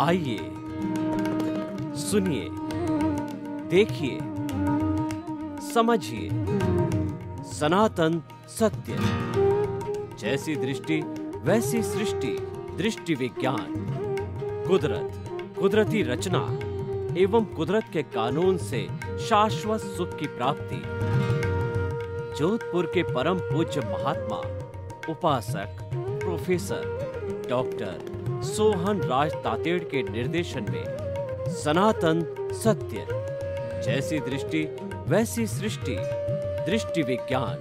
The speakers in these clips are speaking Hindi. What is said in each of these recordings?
आइए, सुनिए, देखिए, समझिए सनातन सत्य। जैसी दृष्टि वैसी सृष्टि, दृष्टि विज्ञान। कुदरत, कुदरती रचना एवं कुदरत के कानून से शाश्वत सुख की प्राप्ति। जोधपुर के परम पूज्य महात्मा उपासक प्रोफेसर डॉक्टर सोहन राज तातेड़ के निर्देशन में सनातन सत्य। जैसी दृष्टि वैसी सृष्टि, दृष्टि विज्ञान।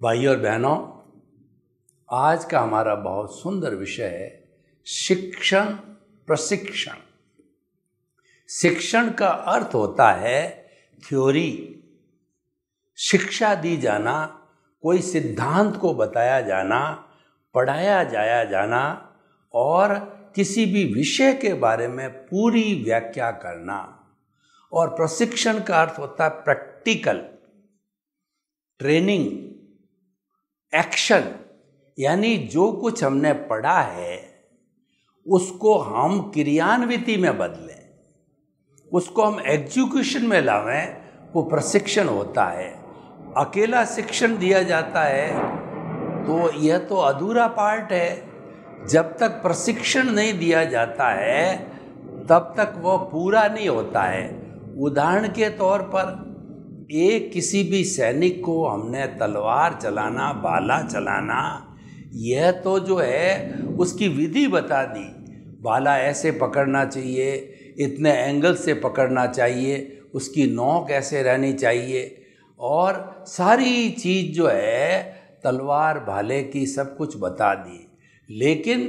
भाइयों और बहनों, आज का हमारा बहुत सुंदर विषय है शिक्षण प्रशिक्षण। शिक्षण का अर्थ होता है थ्योरी, शिक्षा दी जाना, कोई सिद्धांत को बताया जाना, पढ़ाया जाया जाना और किसी भी विषय के बारे में पूरी व्याख्या करना। और प्रशिक्षण का अर्थ होता है प्रैक्टिकल ट्रेनिंग, एक्शन, यानी जो कुछ हमने पढ़ा है उसको हम क्रियान्विति में बदलें, उसको हम एग्जीक्यूशन में लावें, वो प्रशिक्षण होता है। अकेला शिक्षण दिया जाता है तो यह तो अधूरा पार्ट है। जब तक प्रशिक्षण नहीं दिया जाता है तब तक वह पूरा नहीं होता है। उदाहरण के तौर पर एक किसी भी सैनिक को हमने तलवार चलाना, भाला चलाना, यह तो जो है उसकी विधि बता दी। भाला ऐसे पकड़ना चाहिए, इतने एंगल से पकड़ना चाहिए, उसकी नोक ऐसे रहनी चाहिए और सारी चीज़ जो है तलवार भाले की सब कुछ बता दी। लेकिन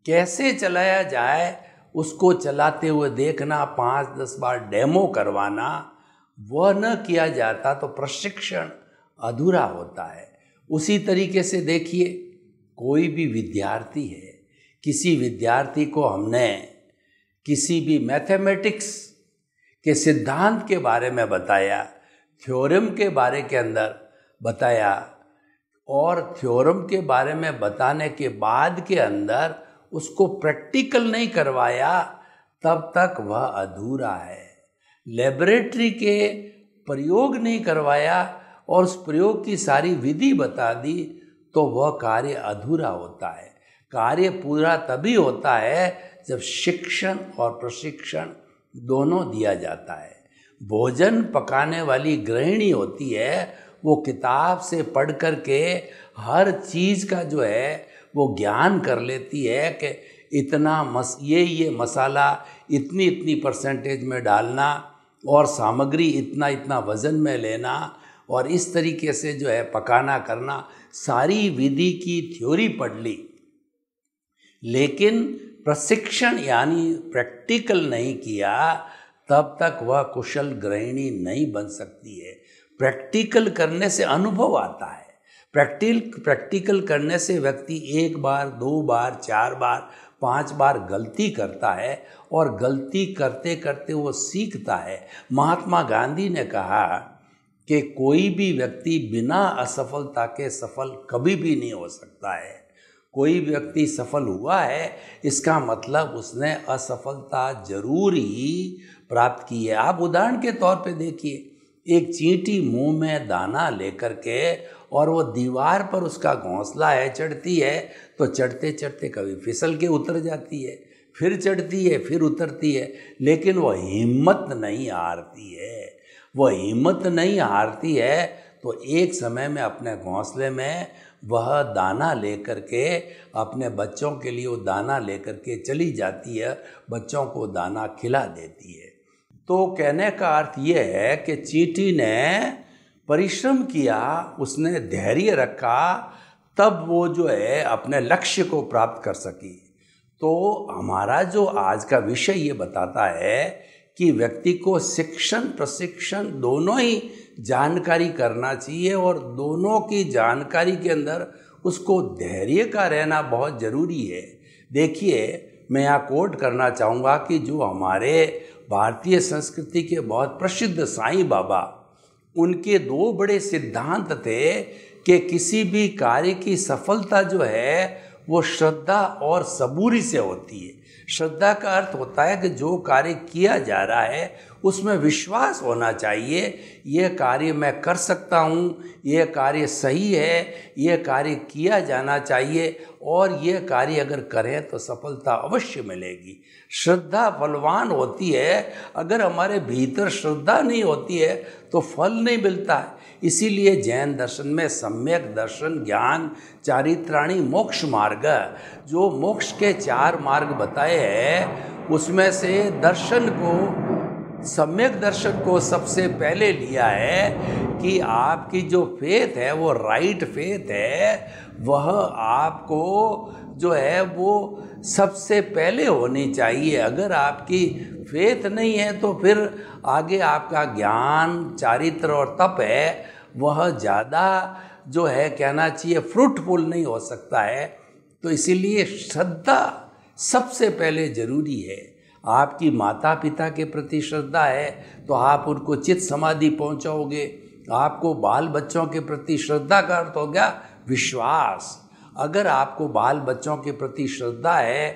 कैसे चलाया जाए उसको चलाते हुए देखना, 5-10 बार डेमो करवाना, वह न किया जाता तो प्रशिक्षण अधूरा होता है। उसी तरीके से देखिए, कोई भी विद्यार्थी है, किसी विद्यार्थी को हमने किसी भी मैथमेटिक्स के सिद्धांत के बारे में बताया, थ्योरम के बारे के अंदर बताया और थ्योरम के बारे में बताने के बाद के अंदर उसको प्रैक्टिकल नहीं करवाया, तब तक वह अधूरा है। लेबोरेटरी के प्रयोग नहीं करवाया और उस प्रयोग की सारी विधि बता दी तो वह कार्य अधूरा होता है। कार्य पूरा तभी होता है जब शिक्षण और प्रशिक्षण दोनों दिया जाता है। भोजन पकाने वाली गृहिणी होती है, वो किताब से पढ़ कर के हर चीज़ का जो है वो ज्ञान कर लेती है कि इतना ये मसाला इतनी परसेंटेज में डालना और सामग्री इतना वज़न में लेना और इस तरीके से जो है पकाना करना, सारी विधि की थ्योरी पढ़ ली। लेकिन प्रशिक्षण यानी प्रैक्टिकल नहीं किया, तब तक वह कुशल गृहिणी नहीं बन सकती है। प्रैक्टिकल करने से अनुभव आता है। प्रैक्टिकल करने से व्यक्ति 1 बार, 2 बार, 4 बार, 5 बार गलती करता है और गलती करते करते वो सीखता है। महात्मा गांधी ने कहा कि कोई भी व्यक्ति बिना असफलता के सफल कभी भी नहीं हो सकता है। कोई व्यक्ति सफल हुआ है इसका मतलब उसने असफलता जरूर ही प्राप्त की है। आप उदाहरण के तौर पे देखिए, एक चींटी मुंह में दाना लेकर के और वो दीवार पर उसका घोंसला है, चढ़ती है तो चढ़ते चढ़ते कभी फिसल के उतर जाती है, फिर चढ़ती है, फिर उतरती है, लेकिन वो हिम्मत नहीं हारती है। वो हिम्मत नहीं हारती है तो एक समय में अपने घोंसले में वह दाना लेकर के अपने बच्चों के लिए वो दाना लेकर के चली जाती है, बच्चों को दाना खिला देती है। तो कहने का अर्थ ये है कि चींटी ने परिश्रम किया, उसने धैर्य रखा, तब वो जो है अपने लक्ष्य को प्राप्त कर सकी। तो हमारा जो आज का विषय ये बताता है कि व्यक्ति को शिक्षण प्रशिक्षण दोनों ही जानकारी करना चाहिए और दोनों की जानकारी के अंदर उसको धैर्य का रहना बहुत ज़रूरी है। देखिए, मैं यहाँ कोट करना चाहूँगा कि जो हमारे भारतीय संस्कृति के बहुत प्रसिद्ध साईं बाबा, उनके दो बड़े सिद्धांत थे कि किसी भी कार्य की सफलता जो है वो श्रद्धा और सबूरी से होती है। श्रद्धा का अर्थ होता है कि जो कार्य किया जा रहा है उसमें विश्वास होना चाहिए, यह कार्य मैं कर सकता हूँ, यह कार्य सही है, यह कार्य किया जाना चाहिए और यह कार्य अगर करें तो सफलता अवश्य मिलेगी। श्रद्धा फलवान होती है, अगर हमारे भीतर श्रद्धा नहीं होती है तो फल नहीं मिलता है। इसीलिए जैन दर्शन में सम्यक दर्शन, ज्ञान, चारित्राणी, मोक्ष मार्ग, जो मोक्ष के 4 मार्ग बताए हैं उसमें से दर्शन को, सम्यक दर्शन को सबसे पहले लिया है कि आपकी जो फेथ है वो राइट फेथ है, वह आपको जो है वो सबसे पहले होनी चाहिए। अगर आपकी फेथ नहीं है तो फिर आगे आपका ज्ञान, चारित्र और तप है वह ज़्यादा जो है कहना चाहिए फ्रूटफुल नहीं हो सकता है। तो इसीलिए श्रद्धा सबसे पहले ज़रूरी है। आपकी माता पिता के प्रति श्रद्धा है तो आप उनको चित्त समाधि पहुंचाओगे। आपको बाल बच्चों के प्रति श्रद्धा का अर्थ हो गया विश्वास। अगर आपको बाल बच्चों के प्रति श्रद्धा है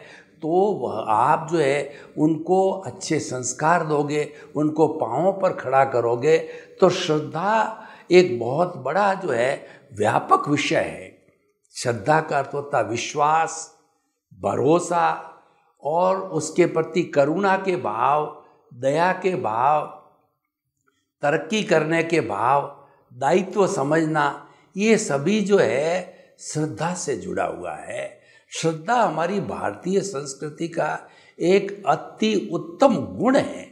तो वह आप जो है उनको अच्छे संस्कार दोगे, उनको पाँवों पर खड़ा करोगे। तो श्रद्धा एक बहुत बड़ा जो है व्यापक विषय है। श्रद्धा का अर्थ होता विश्वास, भरोसा और उसके प्रति करुणा के भाव, दया के भाव, तरक्की करने के भाव, दायित्व समझना, ये सभी जो है श्रद्धा से जुड़ा हुआ है। श्रद्धा हमारी भारतीय संस्कृति का एक अति उत्तम गुण है,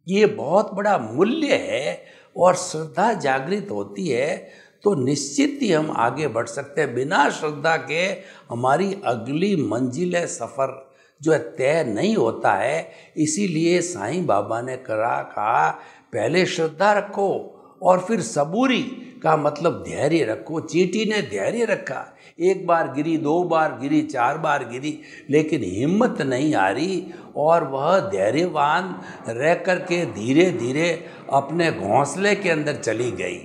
ये बहुत बड़ा मूल्य है। और श्रद्धा जागृत होती है तो निश्चित ही हम आगे बढ़ सकते हैं। बिना श्रद्धा के हमारी अगली मंजिल सफ़र जो है तय नहीं होता है। इसीलिए साईं बाबा ने कहा पहले श्रद्धा रखो और फिर सबूरी का मतलब धैर्य रखो। चींटी ने धैर्य रखा, 1 बार गिरी, 2 बार गिरी, 4 बार गिरी, लेकिन हिम्मत नहीं हारी और वह धैर्यवान रह कर के धीरे धीरे अपने घोंसले के अंदर चली गई।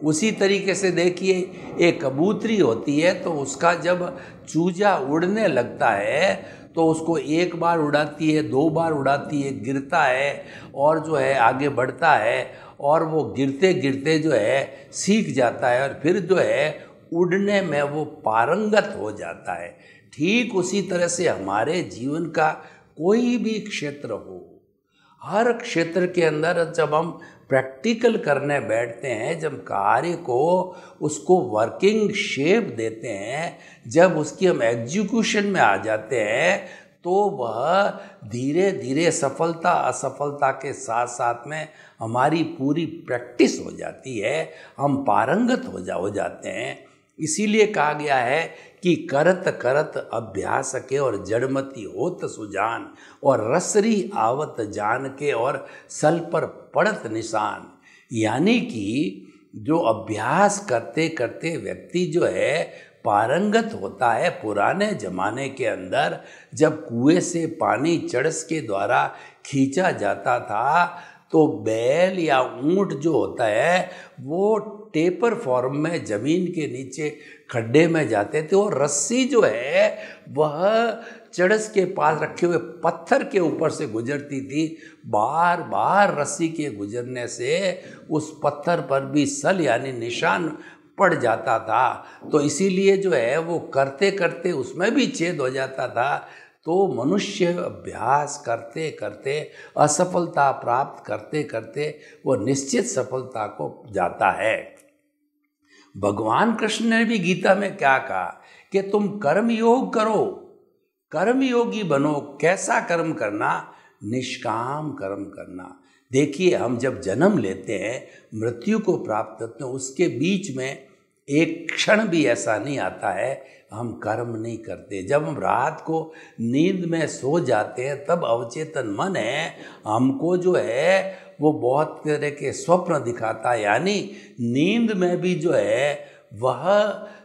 उसी तरीके से देखिए, एक कबूतरी होती है तो उसका जब चूजा उड़ने लगता है तो उसको 1 बार उड़ाती है, 2 बार उड़ाती है, गिरता है और जो है आगे बढ़ता है और वो गिरते गिरते जो है सीख जाता है और फिर जो है उड़ने में वो पारंगत हो जाता है। ठीक उसी तरह से हमारे जीवन का कोई भी क्षेत्र हो, हर क्षेत्र के अंदर जब हम प्रैक्टिकल करने बैठते हैं, जब कार्य को उसको वर्किंग शेप देते हैं, जब उसकी हम एग्जीक्यूशन में आ जाते हैं तो वह धीरे धीरे सफलता असफलता के साथ साथ में हमारी पूरी प्रैक्टिस हो जाती है, हम पारंगत हो जाते हैं। इसीलिए कहा गया है कि करत करत अभ्यास के और जड़मती होत सुजान और रसरी आवत जान के और सल पर पड़त निशान। यानी कि जो अभ्यास करते करते व्यक्ति जो है पारंगत होता है। पुराने ज़माने के अंदर जब कुएं से पानी चड़स के द्वारा खींचा जाता था तो बैल या ऊंट जो होता है वो टेपर फॉर्म में ज़मीन के नीचे खड्डे में जाते थे और रस्सी जो है वह चड़स के पास रखे हुए पत्थर के ऊपर से गुजरती थी। बार बार रस्सी के गुजरने से उस पत्थर पर भी सल यानी निशान पड़ जाता था। तो इसीलिए जो है वो करते करते उसमें भी छेद हो जाता था। तो मनुष्य अभ्यास करते करते असफलता प्राप्त करते करते वो निश्चित सफलता को जाता है। भगवान कृष्ण ने भी गीता में क्या कहा कि तुम कर्म योग करो, कर्म योगी बनो। कैसा कर्म करना? निष्काम कर्म करना। देखिए, हम जब जन्म लेते हैं, मृत्यु को प्राप्त करते हैं, उसके बीच में एक क्षण भी ऐसा नहीं आता है हम कर्म नहीं करते। जब हम रात को नींद में सो जाते हैं तब अवचेतन मन है हमको जो है वो बहुत तरह के स्वप्न दिखाता है। यानी नींद में भी जो है वह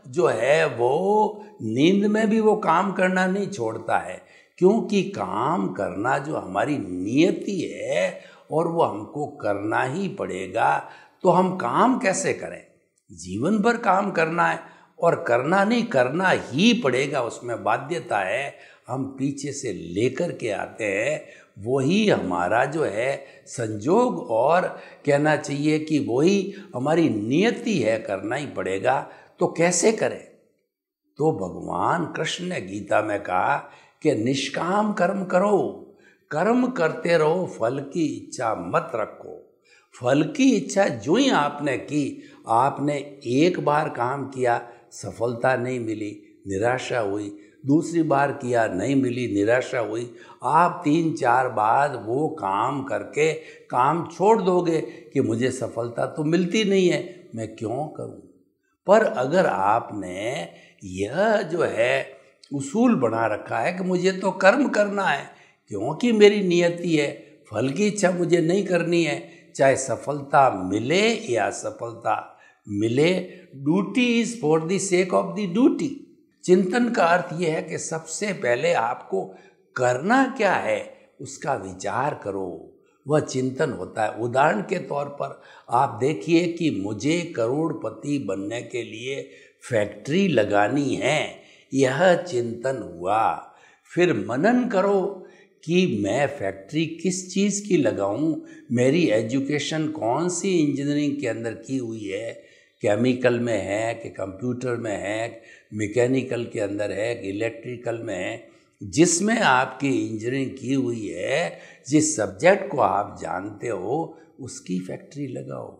जो है वो नींद में भी वो काम करना नहीं छोड़ता है। क्योंकि काम करना जो हमारी नियति है और वो हमको करना ही पड़ेगा। तो हम काम कैसे करें? जीवन भर काम करना है और करना नहीं, करना ही पड़ेगा, उसमें बाध्यता है। हम पीछे से लेकर के आते हैं, वही हमारा जो है संजोग, और कहना चाहिए कि वही हमारी नियति है, करना ही पड़ेगा। तो कैसे करें? तो भगवान कृष्ण ने गीता में कहा कि निष्काम कर्म करो, कर्म करते रहो, फल की इच्छा मत रखो। फल की इच्छा जो ही आपने की, आपने एक बार काम किया, सफलता नहीं मिली, निराशा हुई, दूसरी बार किया, नहीं मिली, निराशा हुई, आप 3-4 बार वो काम करके काम छोड़ दोगे कि मुझे सफलता तो मिलती नहीं है, मैं क्यों करूं। पर अगर आपने यह जो है उसूल बना रखा है कि मुझे तो कर्म करना है क्योंकि मेरी नियति है, फल की इच्छा मुझे नहीं करनी है, चाहे सफलता मिले या असफलता मिले, duty is for the sake of the duty. चिंतन का अर्थ यह है कि सबसे पहले आपको करना क्या है उसका विचार करो, वह चिंतन होता है। उदाहरण के तौर पर आप देखिए कि मुझे करोड़पति बनने के लिए फैक्ट्री लगानी है, यह चिंतन हुआ। फिर मनन करो कि मैं फैक्ट्री किस चीज़ की लगाऊं, मेरी एजुकेशन कौन सी इंजीनियरिंग के अंदर की हुई है, केमिकल में है कि कंप्यूटर में है, मैकेनिकल के अंदर है कि इलेक्ट्रिकल में है। जिसमें आपकी इंजीनियरिंग की हुई है, जिस सब्जेक्ट को आप जानते हो, उसकी फैक्ट्री लगाओ।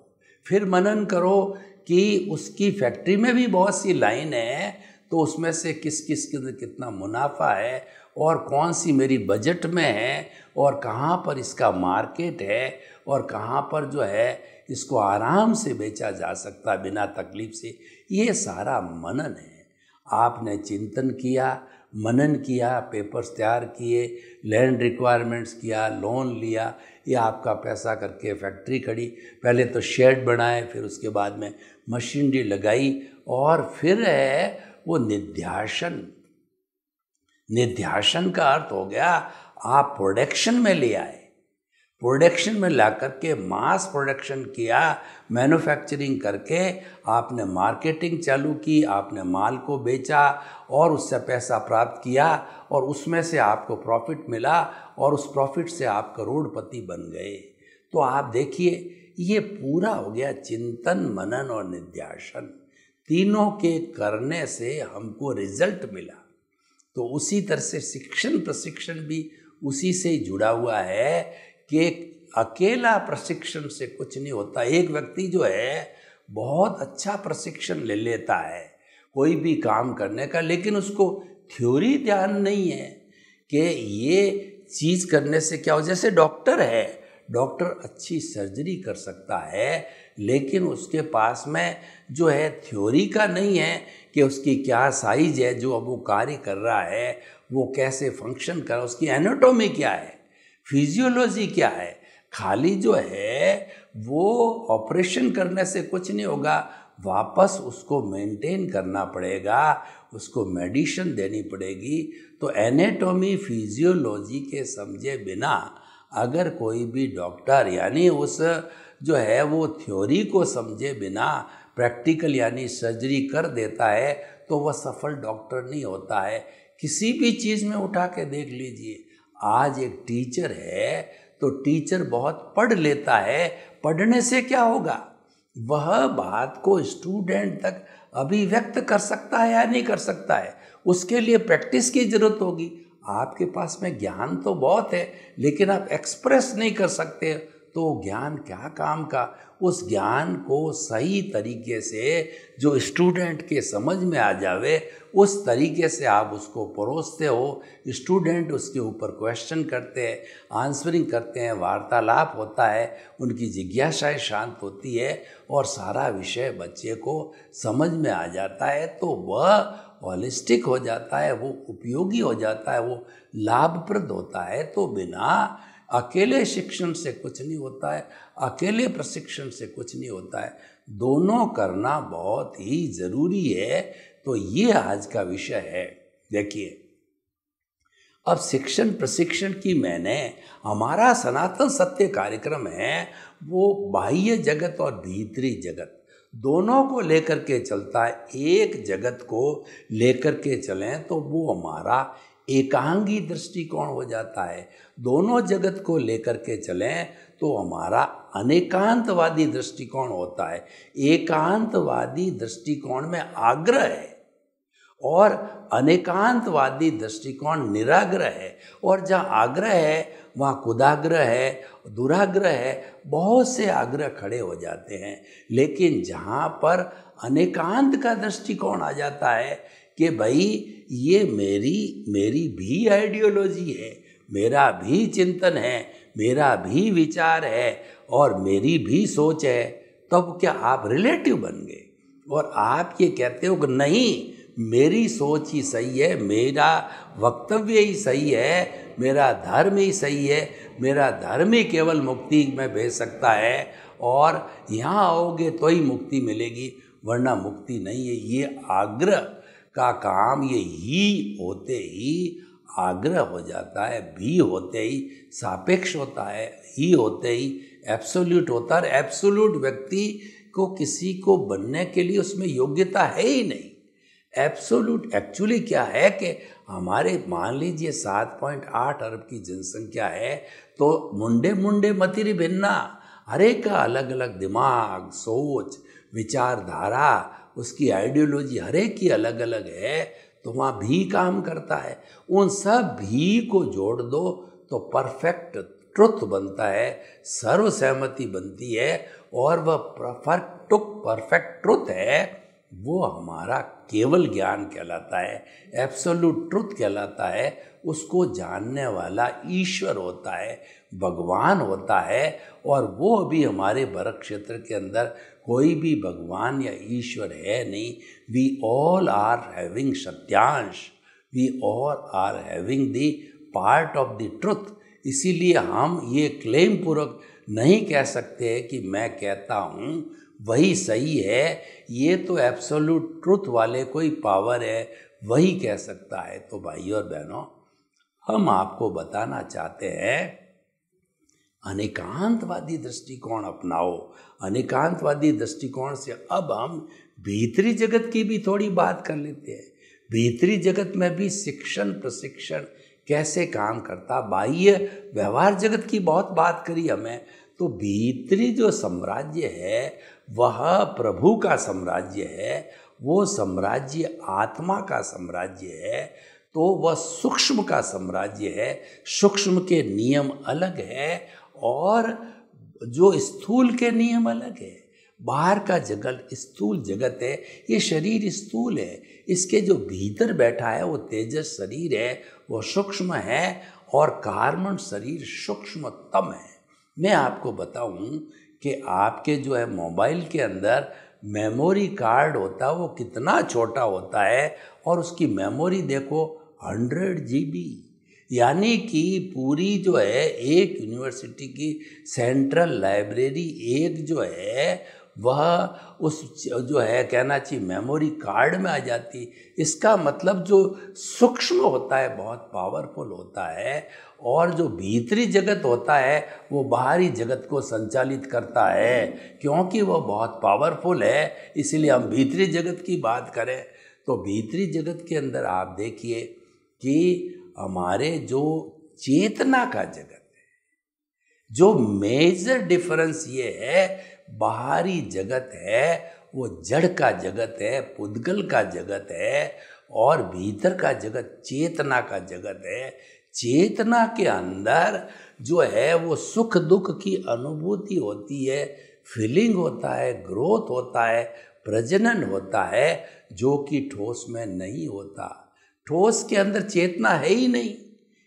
फिर मनन करो कि उसकी फैक्ट्री में भी बहुत सी लाइन है, तो उसमें से किस किस के अंदर कितना मुनाफा है और कौन सी मेरी बजट में है और कहाँ पर इसका मार्केट है और कहाँ पर जो है इसको आराम से बेचा जा सकता है बिना तकलीफ से। ये सारा मनन है। आपने चिंतन किया, मनन किया, पेपर्स तैयार किए, लैंड रिक्वायरमेंट्स किया, लोन लिया, या आपका पैसा करके फैक्ट्री खड़ी, पहले तो शेड बनाए, फिर उसके बाद में मशीनरी लगाई, और फिर है वो निध्यासन। निध्यासन का अर्थ हो गया आप प्रोडक्शन में ले आए, प्रोडक्शन में ला करके मास प्रोडक्शन किया, मैन्युफैक्चरिंग करके आपने मार्केटिंग चालू की, आपने माल को बेचा और उससे पैसा प्राप्त किया और उसमें से आपको प्रॉफिट मिला और उस प्रॉफिट से आप करोड़पति बन गए। तो आप देखिए ये पूरा हो गया चिंतन, मनन और निध्यासन। तीनों के करने से हमको रिजल्ट मिला। तो उसी तरह से शिक्षण प्रशिक्षण भी उसी से ही जुड़ा हुआ है कि अकेला प्रशिक्षण से कुछ नहीं होता। एक व्यक्ति जो है बहुत अच्छा प्रशिक्षण ले लेता है कोई भी काम करने का, लेकिन उसको थ्योरी ध्यान नहीं है कि ये चीज़ करने से क्या हो। जैसे डॉक्टर है, डॉक्टर अच्छी सर्जरी कर सकता है, लेकिन उसके पास में जो है थ्योरी का नहीं है कि उसकी क्या साइज है, जो अब वो कार्य कर रहा है वो कैसे फंक्शन कर रहा है, उसकी एनाटॉमी क्या है, फिजियोलॉजी क्या है। खाली जो है वो ऑपरेशन करने से कुछ नहीं होगा, वापस उसको मेंटेन करना पड़ेगा, उसको मेडिसिन देनी पड़ेगी। तो एनाटॉमी फिजियोलॉजी के समझे बिना अगर कोई भी डॉक्टर यानी उस जो है वो थ्योरी को समझे बिना प्रैक्टिकल यानी सर्जरी कर देता है तो वह सफल डॉक्टर नहीं होता है। किसी भी चीज़ में उठा के देख लीजिए, आज एक टीचर है तो टीचर बहुत पढ़ लेता है, पढ़ने से क्या होगा, वह बात को स्टूडेंट तक अभिव्यक्त कर सकता है या नहीं कर सकता है, उसके लिए प्रैक्टिस की जरूरत होगी। आपके पास में ज्ञान तो बहुत है लेकिन आप एक्सप्रेस नहीं कर सकते, तो ज्ञान क्या काम का। उस ज्ञान को सही तरीके से जो स्टूडेंट के समझ में आ जावे उस तरीके से आप उसको परोसते हो, स्टूडेंट उसके ऊपर क्वेश्चन करते हैं, आंसरिंग करते हैं, वार्तालाप होता है, उनकी जिज्ञासाएं शांत होती है और सारा विषय बच्चे को समझ में आ जाता है, तो वह हॉलिस्टिक हो जाता है, वो उपयोगी हो जाता है, वो लाभप्रद होता है। तो बिना अकेले शिक्षण से कुछ नहीं होता है, अकेले प्रशिक्षण से कुछ नहीं होता है, दोनों करना बहुत ही ज़रूरी है। तो ये आज का विषय है। देखिए अब शिक्षण प्रशिक्षण की मैंने, हमारा सनातन सत्य कार्यक्रम है वो बाह्य जगत और भीतरी जगत दोनों को लेकर के चलता है। एक जगत को लेकर के चलें तो वो हमारा एकांगी दृष्टिकोण हो जाता है, दोनों जगत को लेकर के चलें तो हमारा अनेकांतवादी दृष्टिकोण होता है। एकांतवादी दृष्टिकोण में आग्रह है और अनेकांतवादी दृष्टिकोण निराग्रह है, और जहाँ आग्रह है वहाँ कुदाग्रह है, दुराग्रह है, बहुत से आग्रह खड़े हो जाते हैं। लेकिन जहाँ पर अनेकांत का दृष्टिकोण आ जाता है कि भाई ये मेरी भी आइडियोलॉजी है, मेरा भी चिंतन है, मेरा भी विचार है और मेरी भी सोच है, तब क्या आप रिलेटिव बन गए और आप ये कहते हो कि नहीं मेरी सोच ही सही है, मेरा वक्तव्य ही सही है, मेरा धर्म ही सही है, मेरा धर्म ही केवल मुक्ति में भेज सकता है और यहाँ आओगे तो ही मुक्ति मिलेगी वरना मुक्ति नहीं है। ये आग्रह का काम ये ही होते ही आग्रह हो जाता है, भी होते ही सापेक्ष होता है, ही होते ही एब्सोल्यूट होता है। एब्सोल्यूट व्यक्ति को किसी को बनने के लिए उसमें योग्यता है ही नहीं। एब्सोल्यूट एक्चुअली क्या है कि हमारे मान लीजिए 7.8 अरब की जनसंख्या है तो मुंडे मतिरि भिन्ना, हर एक का अलग अलग दिमाग, सोच, विचारधारा, उसकी आइडियोलॉजी हर एक की अलग अलग है, तो वहाँ भी काम करता है। उन सब भी को जोड़ दो तो परफेक्ट ट्रुथ बनता है, सर्वसहमति बनती है और वह परफेक्ट ट्रुथ है वो हमारा केवल ज्ञान कहलाता है, एब्सोल्यूट ट्रुथ कहलाता है। उसको जानने वाला ईश्वर होता है, भगवान होता है और वो अभी हमारे भरत क्षेत्र के अंदर कोई भी भगवान या ईश्वर है नहीं। वी ऑल आर हैविंग सत्यांश, we all are having the part of the truth. इसीलिए हम ये क्लेम पूर्वक नहीं कह सकते कि मैं कहता हूँ वही सही है, ये तो एब्सोल्यूट ट्रुथ वाले कोई पावर है वही कह सकता है। तो भाइयों और बहनों, हम आपको बताना चाहते हैं अनेकांतवादी दृष्टिकोण अपनाओ। अनेकांतवादी दृष्टिकोण से अब हम भीतरी जगत की भी थोड़ी बात कर लेते हैं। भीतरी जगत में भी शिक्षण प्रशिक्षण कैसे काम करता। बाह्य व्यवहार जगत की बहुत बात करी हमें, तो भीतरी जो साम्राज्य है वह प्रभु का साम्राज्य है, वो साम्राज्य आत्मा का साम्राज्य है, तो वह सूक्ष्म का साम्राज्य है। सूक्ष्म के नियम अलग है और जो स्थूल के नियम अलग है। बाहर का जगत स्थूल जगत है, ये शरीर स्थूल है, इसके जो भीतर बैठा है वो तेजस शरीर है, वो सूक्ष्म है और कार्बन शरीर सूक्ष्मतम है। मैं आपको बताऊं कि आपके जो है मोबाइल के अंदर मेमोरी कार्ड होता है वो कितना छोटा होता है और उसकी मेमोरी देखो 100 GB, यानी कि पूरी जो है एक यूनिवर्सिटी की सेंट्रल लाइब्रेरी एक जो है वह उस जो है कहना चाहिए मेमोरी कार्ड में आ जाती। इसका मतलब जो सूक्ष्म होता है बहुत पावरफुल होता है और जो भीतरी जगत होता है वो बाहरी जगत को संचालित करता है, क्योंकि वो बहुत पावरफुल है। इसलिए हम भीतरी जगत की बात करें तो भीतरी जगत के अंदर आप देखिए कि हमारे जो चेतना का जगत है, जो मेजर डिफरेंस ये है, बाहरी जगत है वो जड़ का जगत है, पुद्गल का जगत है और भीतर का जगत चेतना का जगत है। चेतना के अंदर जो है वो सुख दुख की अनुभूति होती है, फीलिंग होता है, ग्रोथ होता है, प्रजनन होता है, जो कि ठोस में नहीं होता। ठोस के अंदर चेतना है ही नहीं,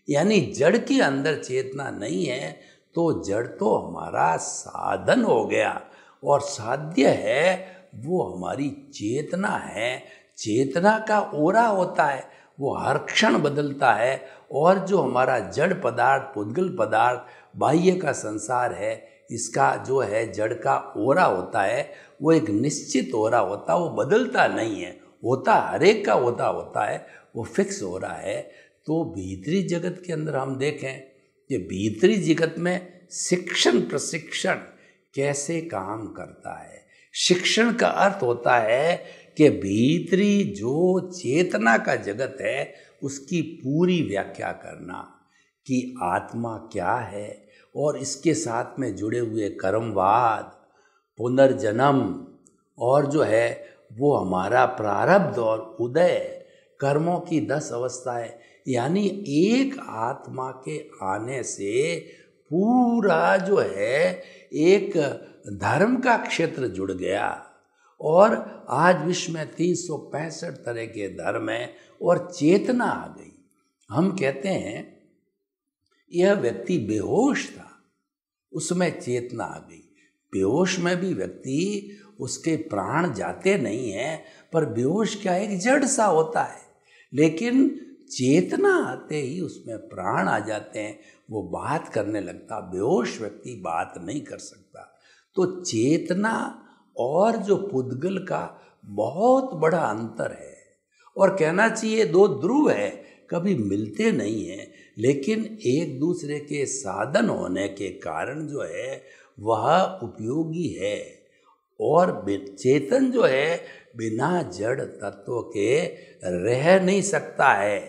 यानी जड़ के अंदर चेतना नहीं है, तो जड़ तो हमारा साधन हो गया और साध्य है वो हमारी चेतना है। चेतना का ओरा होता है, वो हर क्षण बदलता है और जो हमारा जड़ पदार्थ पुद्गल पदार्थ बाह्य का संसार है, इसका जो है जड़ का ओरा होता है, वो एक निश्चित ओरा होता है, वो बदलता नहीं है, होता हर एक का होता है, वो फिक्स हो रहा है। तो भीतरी जगत के अंदर हम देखें कि भीतरी जगत में शिक्षण प्रशिक्षण कैसे काम करता है। शिक्षण का अर्थ होता है कि भीतरी जो चेतना का जगत है उसकी पूरी व्याख्या करना कि आत्मा क्या है और इसके साथ में जुड़े हुए कर्मवाद, पुनर्जन्म और जो है वो हमारा प्रारब्ध और उदय, कर्मों की 10 अवस्थाएं, यानी एक आत्मा के आने से पूरा जो है एक धर्म का क्षेत्र जुड़ गया। और आज विश्व में 365 तरह के धर्म हैं और चेतना आ गई। हम कहते हैं यह व्यक्ति बेहोश था, उसमें चेतना आ गई। बेहोश में भी व्यक्ति, उसके प्राण जाते नहीं हैं, पर बेहोश क्या एक जड़ सा होता है, लेकिन चेतना आते ही उसमें प्राण आ जाते हैं, वो बात करने लगता। बेहोश व्यक्ति बात नहीं कर सकता। तो चेतना और जो पुद्गल का बहुत बड़ा अंतर है, और कहना चाहिए 2 ध्रुव है, कभी मिलते नहीं हैं, लेकिन एक दूसरे के साधन होने के कारण जो है वह उपयोगी है। और चेतन जो है बिना जड़ तत्व के रह नहीं सकता है।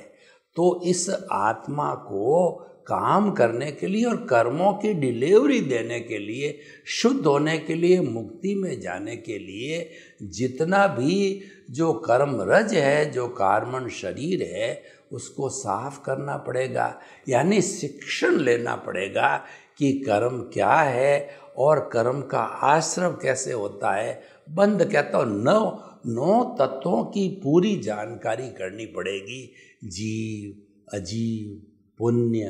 तो इस आत्मा को काम करने के लिए और कर्मों की डिलीवरी देने के लिए, शुद्ध होने के लिए, मुक्ति में जाने के लिए जितना भी जो कर्म रज है, जो कार्मण शरीर है, उसको साफ करना पड़ेगा। यानी शिक्षण लेना पड़ेगा कि कर्म क्या है और कर्म का आश्रम कैसे होता है। बंद कहता हूँ 9 तत्वों की पूरी जानकारी करनी पड़ेगी। जीव, अजीव, पुण्य,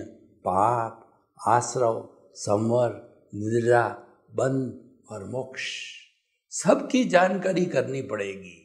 पाप, आश्रव, संवर, निद्रा, बंध और मोक्ष, सबकी जानकारी करनी पड़ेगी।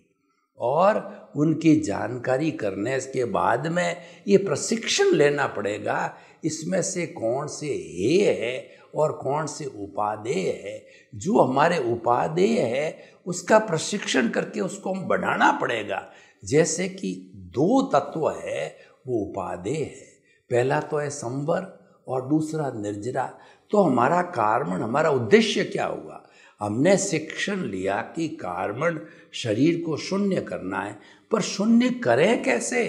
और उनकी जानकारी करने के बाद में ये प्रशिक्षण लेना पड़ेगा, इसमें से कौन से हेय है और कौन से उपादेय है। जो हमारे उपादेय है उसका प्रशिक्षण करके उसको हम बढ़ाना पड़ेगा। जैसे कि 2 तत्व है वो उपादेय है, पहला तो है संवर और दूसरा निर्जरा। तो हमारा कार्मण, हमारा उद्देश्य क्या हुआ? हमने शिक्षण लिया कि कार्मण शरीर को शून्य करना है, पर शून्य करें कैसे,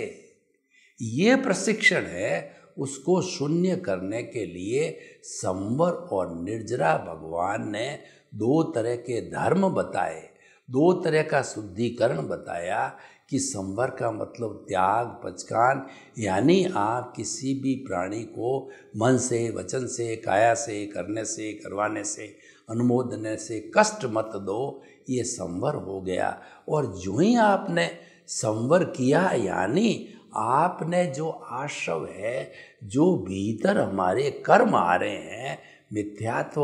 ये प्रशिक्षण है। उसको शून्य करने के लिए संवर और निर्जरा भगवान ने 2 तरह के धर्म बताए, 2 तरह का शुद्धिकरण बताया कि संवर का मतलब त्याग, पचकान, यानी आप किसी भी प्राणी को मन से, वचन से, काया से, करने से, करवाने से, अनुमोदने से कष्ट मत दो, ये संवर हो गया। और जो ही आपने संवर किया, यानी आपने जो आश्रव है, जो भीतर हमारे कर्म आ रहे हैं, मिथ्यात्व,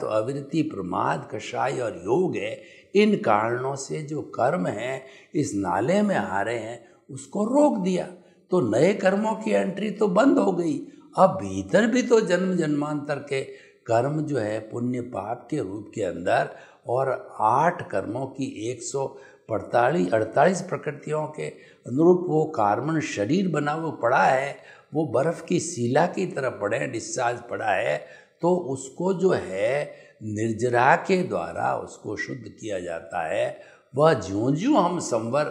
अविरति, प्रमाद, कषाय और योग है, इन कारणों से जो कर्म हैं इस नाले में आ रहे हैं, उसको रोक दिया। तो नए कर्मों की एंट्री तो बंद हो गई। अब भीतर भी तो जन्म जन्मांतर के कर्म जो है पुण्य पाप के रूप के अंदर, और 8 कर्मों की 148 प्रकृतियों के अनुरूप वो कार्बन शरीर बना वो पड़ा है, वो बर्फ़ की शिला की तरह पड़े, डिस्चार्ज पड़ा है। तो उसको जो है निर्जरा के द्वारा उसको शुद्ध किया जाता है। वह ज्यों-ज्यों हम संवर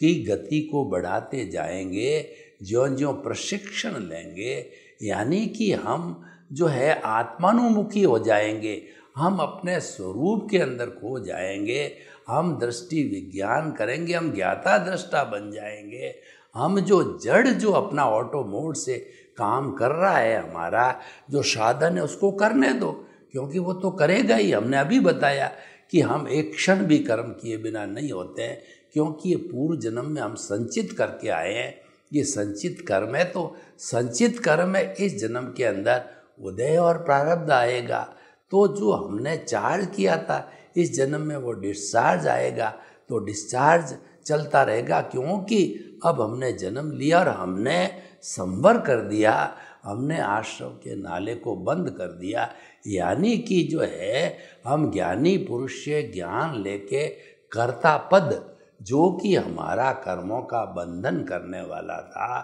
की गति को बढ़ाते जाएंगे, ज्यों-ज्यों प्रशिक्षण लेंगे, यानी कि हम जो है आत्मानुमुखी हो जाएंगे, हम अपने स्वरूप के अंदर खो जाएंगे, हम दृष्टि विज्ञान करेंगे, हम ज्ञाता दृष्टा बन जाएंगे। हम जो जड़ जो अपना ऑटो मोड से काम कर रहा है, हमारा जो साधन है उसको करने दो, क्योंकि वो तो करेगा ही। हमने अभी बताया कि हम एक क्षण भी कर्म किए बिना नहीं होते हैं, क्योंकि ये पूर्व जन्म में हम संचित करके आए हैं। ये संचित कर्म है, तो संचित कर्म है, इस जन्म के अंदर उदय और प्रारब्ध आएगा। तो जो हमने चार्ज किया था इस जन्म में वो डिस्चार्ज आएगा, तो डिस्चार्ज चलता रहेगा, क्योंकि अब हमने जन्म लिया और हमने संवर कर दिया, हमने आश्रम के नाले को बंद कर दिया। यानी कि जो है हम ज्ञानी पुरुष से ज्ञान लेके कर्ता पद जो कि हमारा कर्मों का बंधन करने वाला था,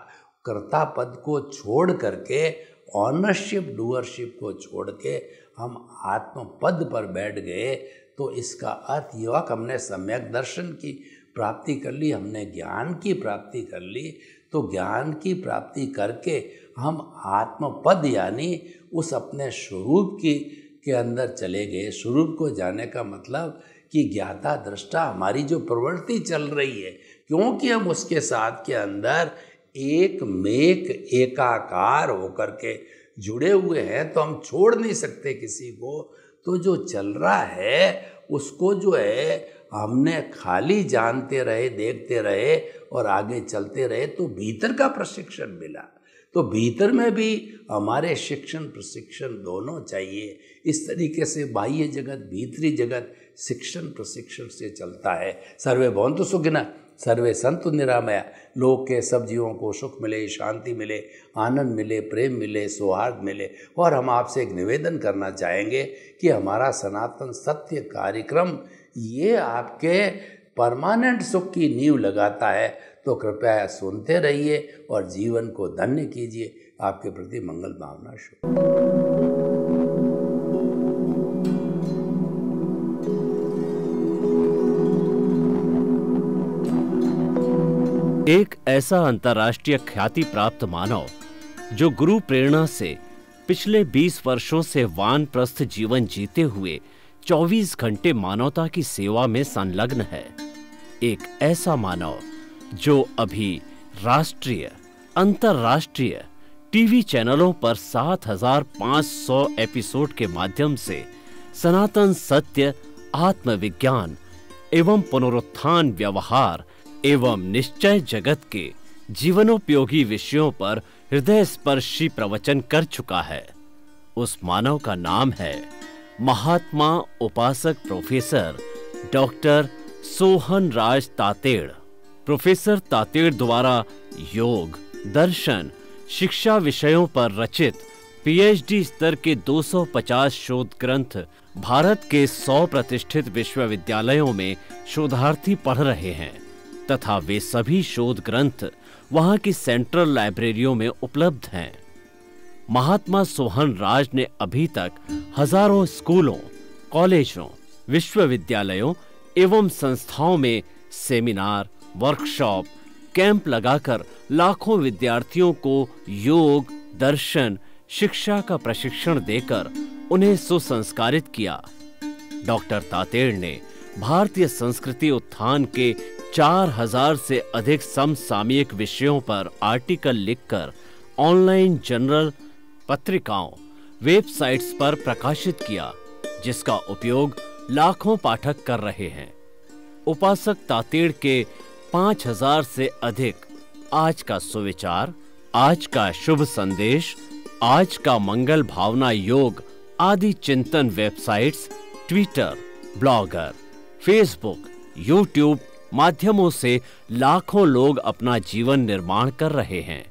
कर्ता पद को छोड़ करके, ऑनरशिप डूअरशिप को छोड़ के हम आत्म पद पर बैठ गए, तो इसका अर्थ ये हुआ कि हमने सम्यक दर्शन की प्राप्ति कर ली, हमने ज्ञान की प्राप्ति कर ली। तो ज्ञान की प्राप्ति करके हम आत्मपद यानी उस अपने स्वरूप के अंदर चले गए। स्वरूप को जाने का मतलब कि ज्ञाता दृष्टा हमारी जो प्रवृत्ति चल रही है, क्योंकि हम उसके साथ के अंदर एक मेक एकाकार होकर के जुड़े हुए हैं, तो हम छोड़ नहीं सकते किसी को। तो जो चल रहा है उसको जो है हमने खाली जानते रहे, देखते रहे और आगे चलते रहे, तो भीतर का प्रशिक्षण मिला। तो भीतर में भी हमारे शिक्षण प्रशिक्षण दोनों चाहिए। इस तरीके से बाह्य जगत, भीतरी जगत शिक्षण प्रशिक्षण से चलता है। सर्वे भवन्तु सुखिनः, सर्वे सन्तु निरामया। लोक के सब जीवों को सुख मिले, शांति मिले, आनंद मिले, प्रेम मिले, सौहार्द मिले। और हम आपसे एक निवेदन करना चाहेंगे कि हमारा सनातन सत्य कार्यक्रम ये आपके परमानेंट सुख की नींव लगाता है, तो कृपया सुनते रहिए और जीवन को धन्य कीजिए। आपके प्रति मंगल भावना शुभ। एक ऐसा अंतर्राष्ट्रीय ख्याति प्राप्त मानव जो गुरु प्रेरणा से पिछले 20 वर्षों से वानप्रस्थ जीवन जीते हुए 24 घंटे मानवता की सेवा में संलग्न है। एक ऐसा मानव जो अभी राष्ट्रीय, अंतर्राष्ट्रीय टीवी चैनलों पर 7,500 एपिसोड के माध्यम से सनातन सत्य, आत्मविज्ञान एवं पुनरुत्थान व्यवहार एवं निश्चय जगत के जीवनोपयोगी विषयों पर हृदय स्पर्शी प्रवचन कर चुका है। उस मानव का नाम है महात्मा उपासक प्रोफेसर डॉक्टर सोहन राज तातेड़। प्रोफेसर तातेड़ द्वारा योग, दर्शन, शिक्षा विषयों पर रचित पीएचडी स्तर के 250 शोध ग्रंथ भारत के 100 प्रतिष्ठित विश्वविद्यालयों में शोधार्थी पढ़ रहे हैं तथा वे सभी शोध ग्रंथ वहां की सेंट्रल लाइब्रेरियों में उपलब्ध हैं। महात्मा सोहन राज ने अभी तक हजारों स्कूलों, कॉलेजों, विश्वविद्यालयों एवं संस्थाओं में सेमिनार, वर्कशॉप, कैंप लगाकर लाखों विद्यार्थियों को योग, दर्शन, शिक्षा का प्रशिक्षण देकर उन्हें सुसंस्कारित किया। डॉक्टर तातेड़ ने भारतीय संस्कृति उत्थान के 4000 से अधिक समसामयिक विषयों पर आर्टिकल लिखकर ऑनलाइन जर्नल, पत्रिकाओं, वेबसाइट्स पर प्रकाशित किया, जिसका उपयोग लाखों पाठक कर रहे हैं। उपासक तातेड़ के 5000 से अधिक आज का सुविचार, आज का शुभ संदेश, आज का मंगल भावना योग आदि चिंतन websites, Twitter, blogger, Facebook, YouTube माध्यमों से लाखों लोग अपना जीवन निर्माण कर रहे हैं।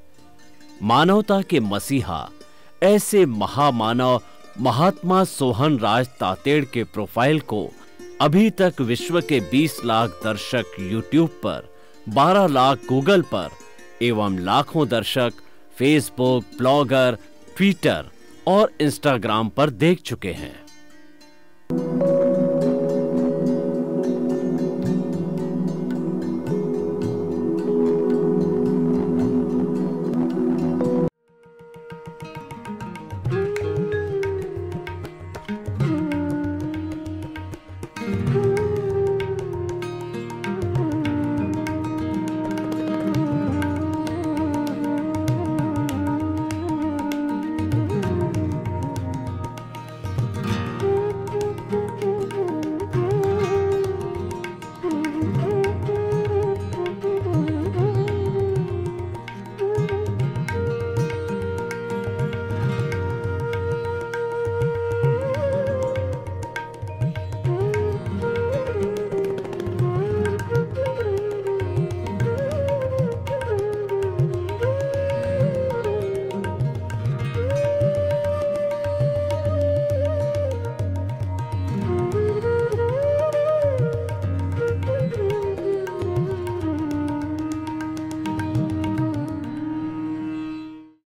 मानवता के मसीहा ऐसे महामानव महात्मा सोहन राज तातेड़ के प्रोफाइल को अभी तक विश्व के 20 लाख दर्शक यूट्यूब पर, 12 लाख गूगल पर एवं लाखों दर्शक फेसबुक, ब्लॉगर, ट्विटर और इंस्टाग्राम पर देख चुके हैं।